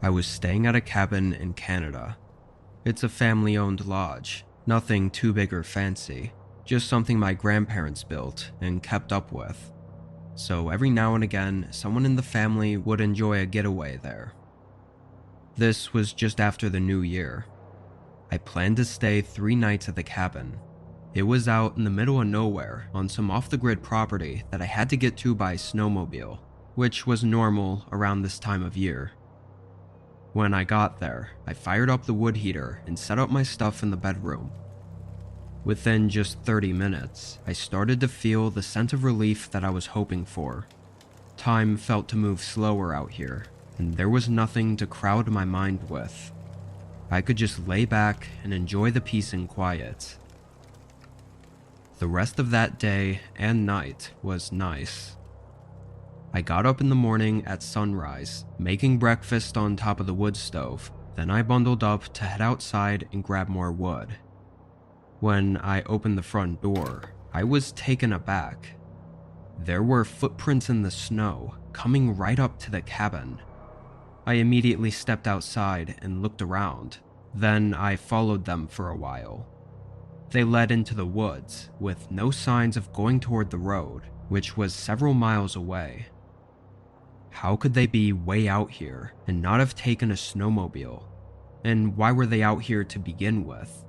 I was staying at a cabin in Canada. It's a family-owned lodge, nothing too big or fancy, just something my grandparents built and kept up with. So every now and again, someone in the family would enjoy a getaway there. This was just after the new year. I planned to stay 3 nights at the cabin. It was out in the middle of nowhere on some off-the-grid property that I had to get to by snowmobile, which was normal around this time of year. When I got there, I fired up the wood heater and set up my stuff in the bedroom. Within just 30 minutes, I started to feel the sense of relief that I was hoping for. Time felt to move slower out here, and there was nothing to crowd my mind with. I could just lay back and enjoy the peace and quiet. The rest of that day and night was nice. I got up in the morning at sunrise, making breakfast on top of the wood stove. Then I bundled up to head outside and grab more wood. When I opened the front door, I was taken aback. There were footprints in the snow, coming right up to the cabin. I immediately stepped outside and looked around. Then I followed them for a while. They led into the woods, with no signs of going toward the road, which was several miles away. How could they be way out here and not have taken a snowmobile? And why were they out here to begin with?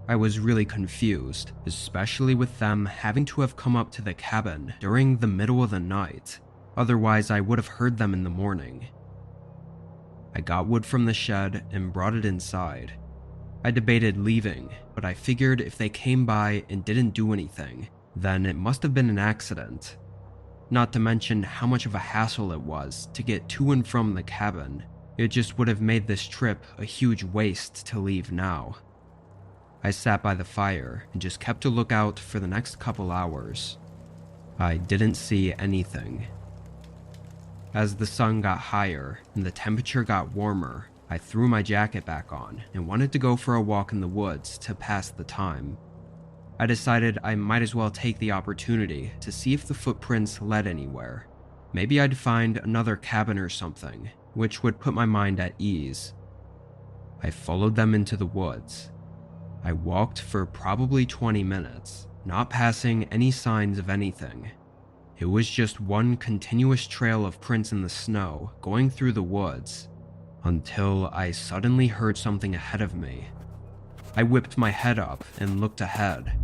I was really confused, especially with them having to have come up to the cabin during the middle of the night. Otherwise, I would have heard them in the morning. I got wood from the shed and brought it inside. I debated leaving, but I figured if they came by and didn't do anything, then it must have been an accident. Not to mention how much of a hassle it was to get to and from the cabin. It just would have made this trip a huge waste to leave now. I sat by the fire and just kept a lookout for the next couple hours. I didn't see anything. As the sun got higher and the temperature got warmer, I threw my jacket back on and wanted to go for a walk in the woods to pass the time. I decided I might as well take the opportunity to see if the footprints led anywhere. Maybe I'd find another cabin or something, which would put my mind at ease. I followed them into the woods. I walked for probably 20 minutes, not passing any signs of anything. It was just one continuous trail of prints in the snow going through the woods, until I suddenly heard something ahead of me. I whipped my head up and looked ahead.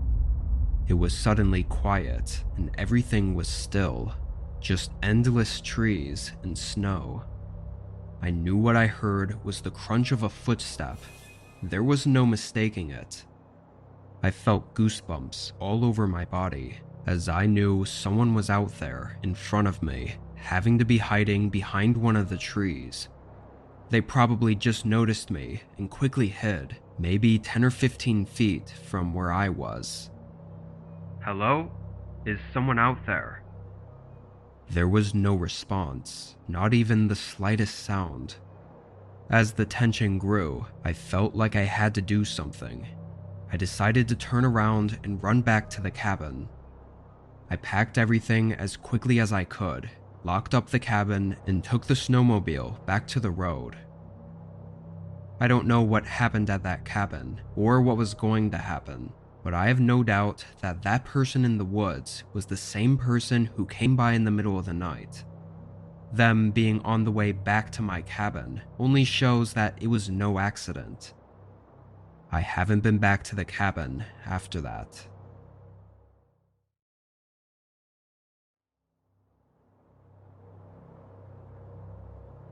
It was suddenly quiet, and everything was still, just endless trees and snow. I knew what I heard was the crunch of a footstep. There was no mistaking it. I felt goosebumps all over my body, as I knew someone was out there in front of me, having to be hiding behind one of the trees. They probably just noticed me and quickly hid, maybe 10 or 15 feet from where I was. "Hello? Is someone out there?" There was no response, not even the slightest sound. As the tension grew, I felt like I had to do something. I decided to turn around and run back to the cabin. I packed everything as quickly as I could, locked up the cabin, and took the snowmobile back to the road. I don't know what happened at that cabin, or what was going to happen, but I have no doubt that that person in the woods was the same person who came by in the middle of the night. Them being on the way back to my cabin only shows that it was no accident. I haven't been back to the cabin after that.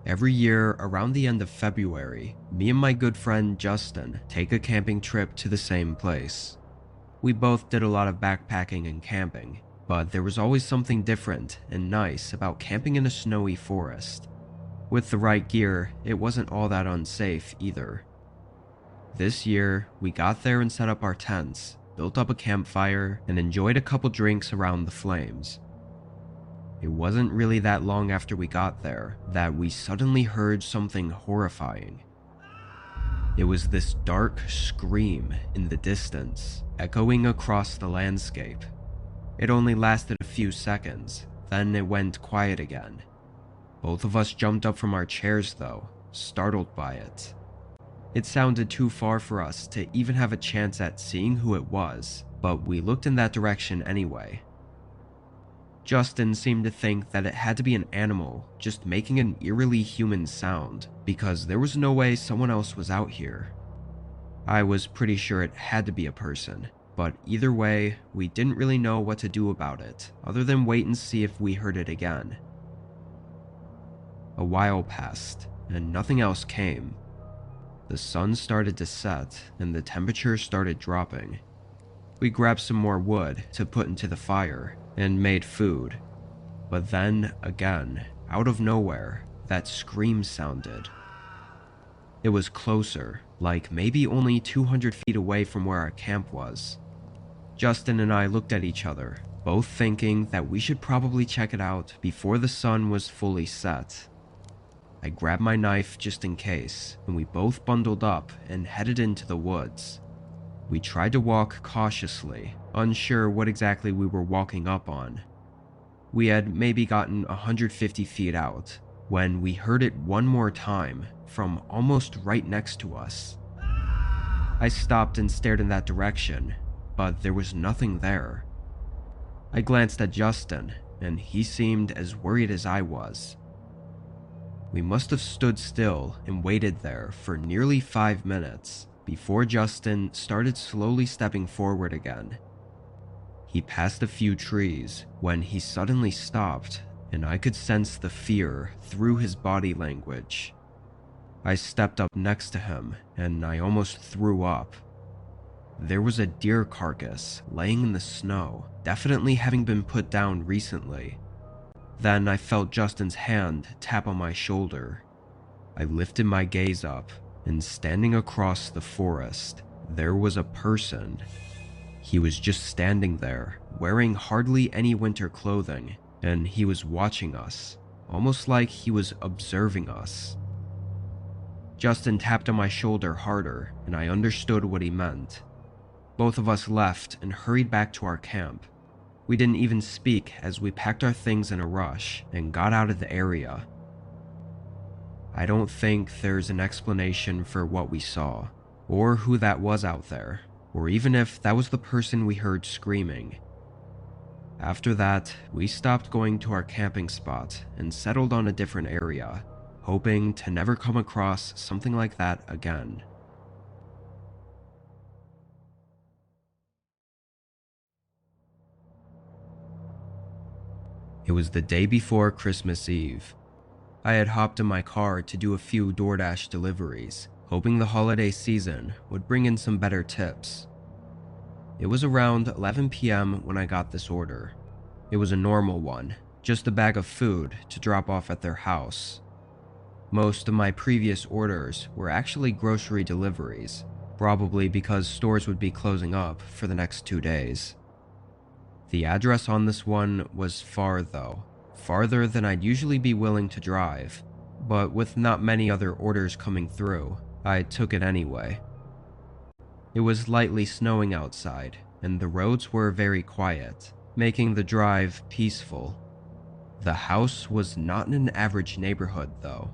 Every year, around the end of February, me and my good friend Justin take a camping trip to the same place. We both did a lot of backpacking and camping, but there was always something different and nice about camping in a snowy forest. With the right gear, it wasn't all that unsafe either. This year, we got there and set up our tents, built up a campfire, and enjoyed a couple drinks around the flames. It wasn't really that long after we got there that we suddenly heard something horrifying. It was this dark scream in the distance, echoing across the landscape. It only lasted a few seconds, then it went quiet again. Both of us jumped up from our chairs though, startled by it. It sounded too far for us to even have a chance at seeing who it was, but we looked in that direction anyway. Justin seemed to think that it had to be an animal just making an eerily human sound, because there was no way someone else was out here. I was pretty sure it had to be a person, but either way, we didn't really know what to do about it, other than wait and see if we heard it again. A while passed, and nothing else came. The sun started to set, and the temperature started dropping. We grabbed some more wood to put into the fire, and made food. But then, again, out of nowhere, that scream sounded. It was closer, like maybe only 200 feet away from where our camp was. Justin and I looked at each other, both thinking that we should probably check it out before the sun was fully set. I grabbed my knife just in case, and we both bundled up and headed into the woods. We tried to walk cautiously, unsure what exactly we were walking up on. We had maybe gotten 150 feet out, when we heard it one more time from almost right next to us. I stopped and stared in that direction, but there was nothing there. I glanced at Justin, and he seemed as worried as I was. We must have stood still and waited there for nearly 5 minutes before Justin started slowly stepping forward again. He passed a few trees when he suddenly stopped, and I could sense the fear through his body language. I stepped up next to him, and I almost threw up. There was a deer carcass laying in the snow, definitely having been put down recently. Then I felt Justin's hand tap on my shoulder. I lifted my gaze up, and standing across the forest, there was a person. He was just standing there, wearing hardly any winter clothing, and he was watching us, almost like he was observing us. Justin tapped on my shoulder harder, and I understood what he meant. Both of us left and hurried back to our camp. We didn't even speak as we packed our things in a rush and got out of the area. I don't think there's an explanation for what we saw, or who that was out there, or even if that was the person we heard screaming. After that, we stopped going to our camping spot and settled on a different area, hoping to never come across something like that again. It was the day before Christmas Eve. I had hopped in my car to do a few DoorDash deliveries, hoping the holiday season would bring in some better tips. It was around 11 p.m. when I got this order. It was a normal one, just a bag of food to drop off at their house. Most of my previous orders were actually grocery deliveries, probably because stores would be closing up for the next 2 days. The address on this one was far though, farther than I'd usually be willing to drive, but with not many other orders coming through, I took it anyway. It was lightly snowing outside, and the roads were very quiet, making the drive peaceful. The house was not in an average neighborhood though.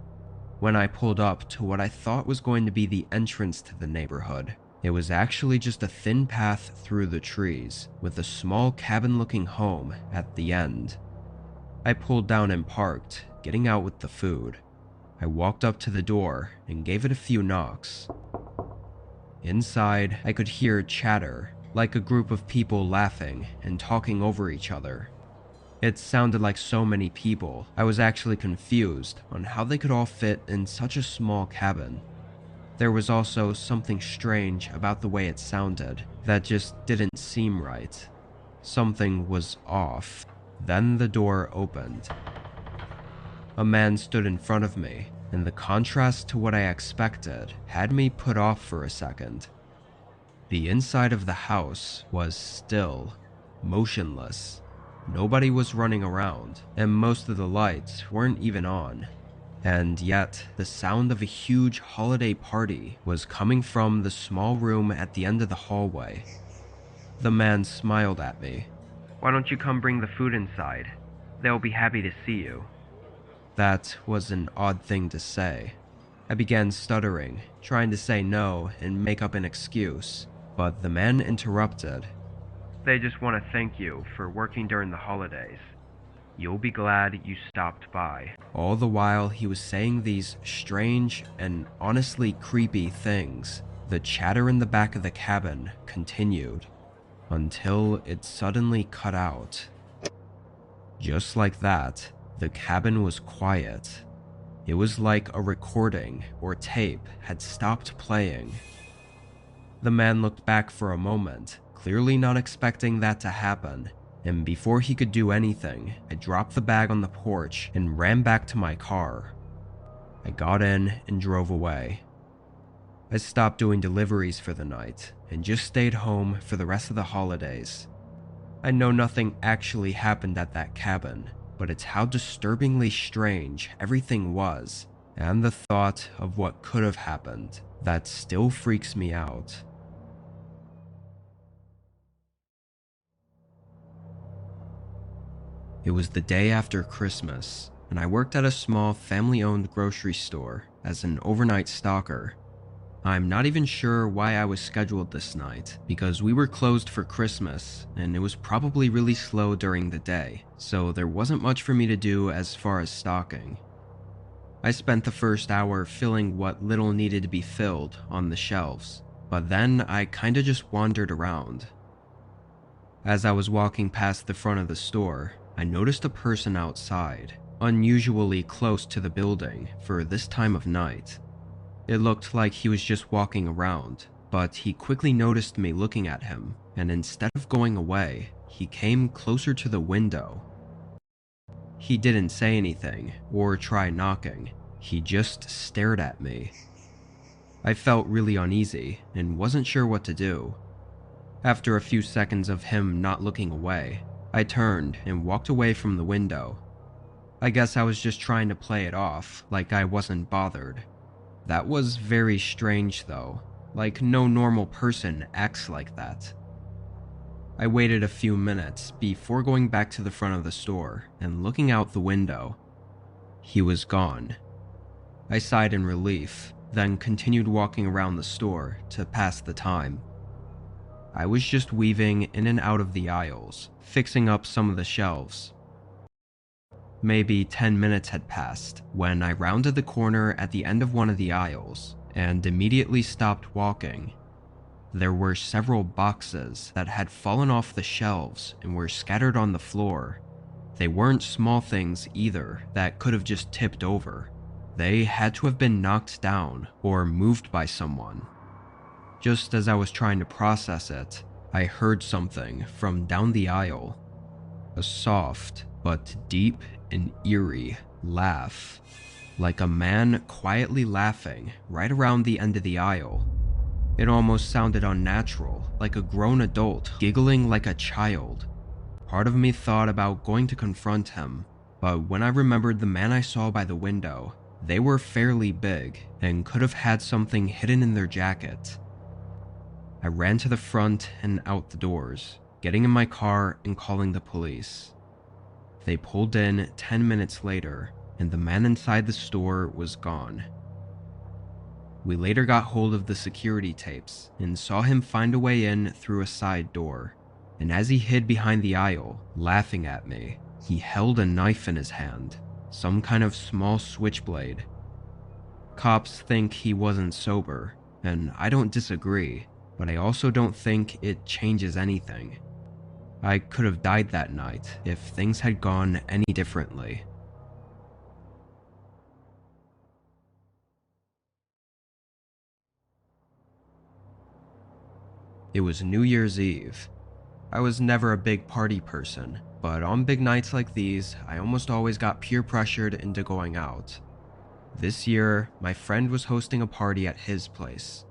When I pulled up to what I thought was going to be the entrance to the neighborhood, it was actually just a thin path through the trees, with a small cabin-looking home at the end. I pulled down and parked, getting out with the food. I walked up to the door and gave it a few knocks. Inside, I could hear chatter, like a group of people laughing and talking over each other. It sounded like so many people, I was actually confused on how they could all fit in such a small cabin. There was also something strange about the way it sounded that just didn't seem right. Something was off. Then the door opened. A man stood in front of me, and the contrast to what I expected had me put off for a second. The inside of the house was still, motionless. Nobody was running around, and most of the lights weren't even on. And yet, the sound of a huge holiday party was coming from the small room at the end of the hallway. The man smiled at me. "Why don't you come bring the food inside? They'll be happy to see you." That was an odd thing to say. I began stuttering, trying to say no and make up an excuse, but the man interrupted. "They just want to thank you for working during the holidays. You'll be glad you stopped by." All the while he was saying these strange and honestly creepy things, the chatter in the back of the cabin continued until it suddenly cut out. Just like that, the cabin was quiet. It was like a recording or tape had stopped playing. The man looked back for a moment, clearly not expecting that to happen, and before he could do anything, I dropped the bag on the porch and ran back to my car. I got in and drove away. I stopped doing deliveries for the night and just stayed home for the rest of the holidays. I know nothing actually happened at that cabin, but it's how disturbingly strange everything was, and the thought of what could have happened that still freaks me out. It was the day after Christmas, and I worked at a small family-owned grocery store as an overnight stalker. I'm not even sure why I was scheduled this night, because we were closed for Christmas, and it was probably really slow during the day, so there wasn't much for me to do as far as stalking. I spent the first hour filling what little needed to be filled on the shelves, but then I kinda just wandered around. As I was walking past the front of the store, I noticed a person outside, unusually close to the building for this time of night. It looked like he was just walking around, but he quickly noticed me looking at him, and instead of going away, he came closer to the window. He didn't say anything or try knocking, he just stared at me. I felt really uneasy and wasn't sure what to do. After a few seconds of him not looking away, I turned and walked away from the window. I guess I was just trying to play it off, like I wasn't bothered. That was very strange though, like no normal person acts like that. I waited a few minutes before going back to the front of the store and looking out the window. He was gone. I sighed in relief, then continued walking around the store to pass the time. I was just weaving in and out of the aisles, fixing up some of the shelves. Maybe 10 minutes had passed when I rounded the corner at the end of one of the aisles and immediately stopped walking. There were several boxes that had fallen off the shelves and were scattered on the floor. They weren't small things either that could have just tipped over. They had to have been knocked down or moved by someone. Just as I was trying to process it, I heard something from down the aisle. A soft but deep and eerie laugh, like a man quietly laughing right around the end of the aisle. It almost sounded unnatural, like a grown adult giggling like a child. Part of me thought about going to confront him, but when I remembered the man I saw by the window, they were fairly big and could have had something hidden in their jacket. I ran to the front and out the doors, getting in my car and calling the police. They pulled in 10 minutes later, and the man inside the store was gone. We later got hold of the security tapes and saw him find a way in through a side door, and as he hid behind the aisle, laughing at me, he held a knife in his hand, some kind of small switchblade. Cops think he wasn't sober, and I don't disagree, but I also don't think it changes anything. I could have died that night if things had gone any differently. It was New Year's Eve. I was never a big party person, but on big nights like these, I almost always got peer pressured into going out. This year, my friend was hosting a party at his place.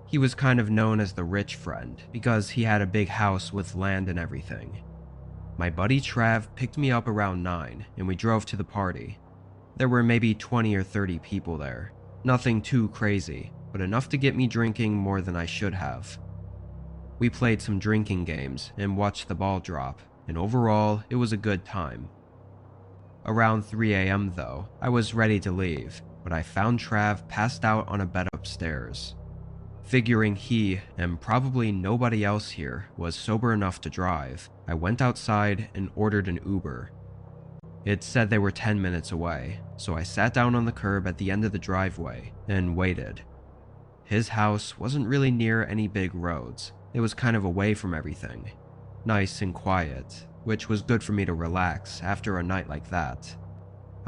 He was kind of known as the rich friend because he had a big house with land and everything. My buddy Trav picked me up around 9 and we drove to the party. There were maybe 20 or 30 people there. Nothing too crazy, but enough to get me drinking more than I should have. We played some drinking games and watched the ball drop, and overall, it was a good time. Around 3 a.m. though, I was ready to leave, but I found Trav passed out on a bed upstairs. Figuring he, and probably nobody else here, was sober enough to drive, I went outside and ordered an Uber. It said they were 10 minutes away, so I sat down on the curb at the end of the driveway and waited. His house wasn't really near any big roads. It was kind of away from everything. Nice and quiet, which was good for me to relax after a night like that.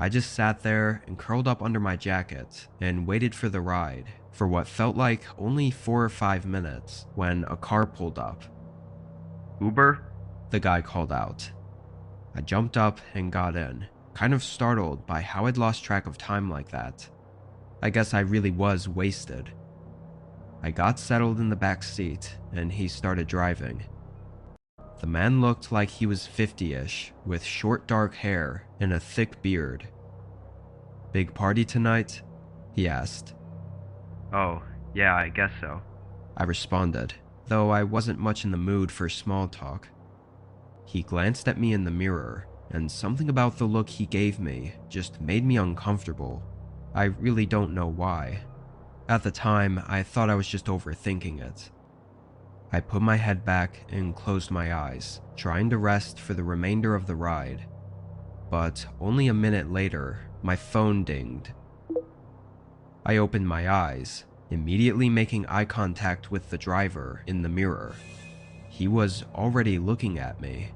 I just sat there and curled up under my jacket and waited for the ride for what felt like only 4 or 5 minutes when a car pulled up. "Uber?" the guy called out. I jumped up and got in, kind of startled by how I'd lost track of time like that. I guess I really was wasted. I got settled in the back seat and he started driving. The man looked like he was 50-ish, with short dark hair and a thick beard. "Big party tonight?" he asked. "Oh, yeah, I guess so," I responded, though I wasn't much in the mood for small talk. He glanced at me in the mirror, and something about the look he gave me just made me uncomfortable. I really don't know why. At the time, I thought I was just overthinking it. I put my head back and closed my eyes, trying to rest for the remainder of the ride. But only a minute later, my phone dinged. I opened my eyes, immediately making eye contact with the driver in the mirror. He was already looking at me.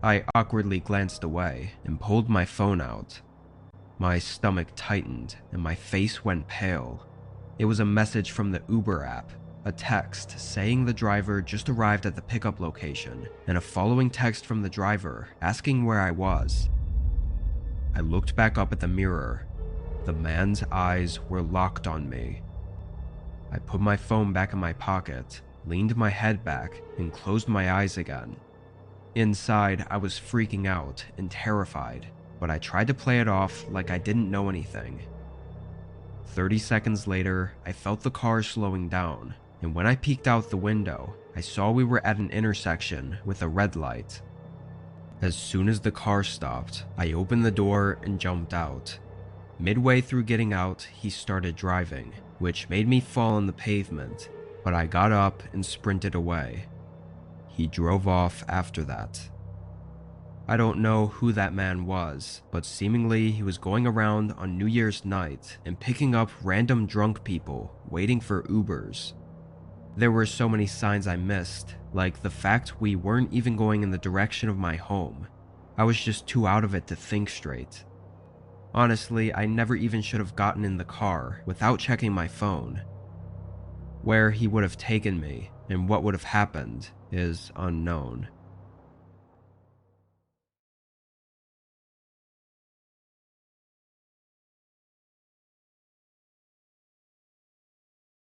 I awkwardly glanced away and pulled my phone out. My stomach tightened and my face went pale. It was a message from the Uber app, a text saying the driver just arrived at the pickup location, and a following text from the driver asking where I was. I looked back up at the mirror. The man's eyes were locked on me. I put my phone back in my pocket, leaned my head back, and closed my eyes again. Inside, I was freaking out and terrified, but I tried to play it off like I didn't know anything. 30 seconds later, I felt the car slowing down, and when I peeked out the window, I saw we were at an intersection with a red light. As soon as the car stopped, I opened the door and jumped out. Midway through getting out, he started driving, which made me fall on the pavement, but I got up and sprinted away. He drove off after that. I don't know who that man was, but seemingly he was going around on New Year's night and picking up random drunk people waiting for Ubers. There were so many signs I missed, like the fact we weren't even going in the direction of my home. I was just too out of it to think straight. Honestly, I never even should have gotten in the car without checking my phone. Where he would have taken me and what would have happened is unknown.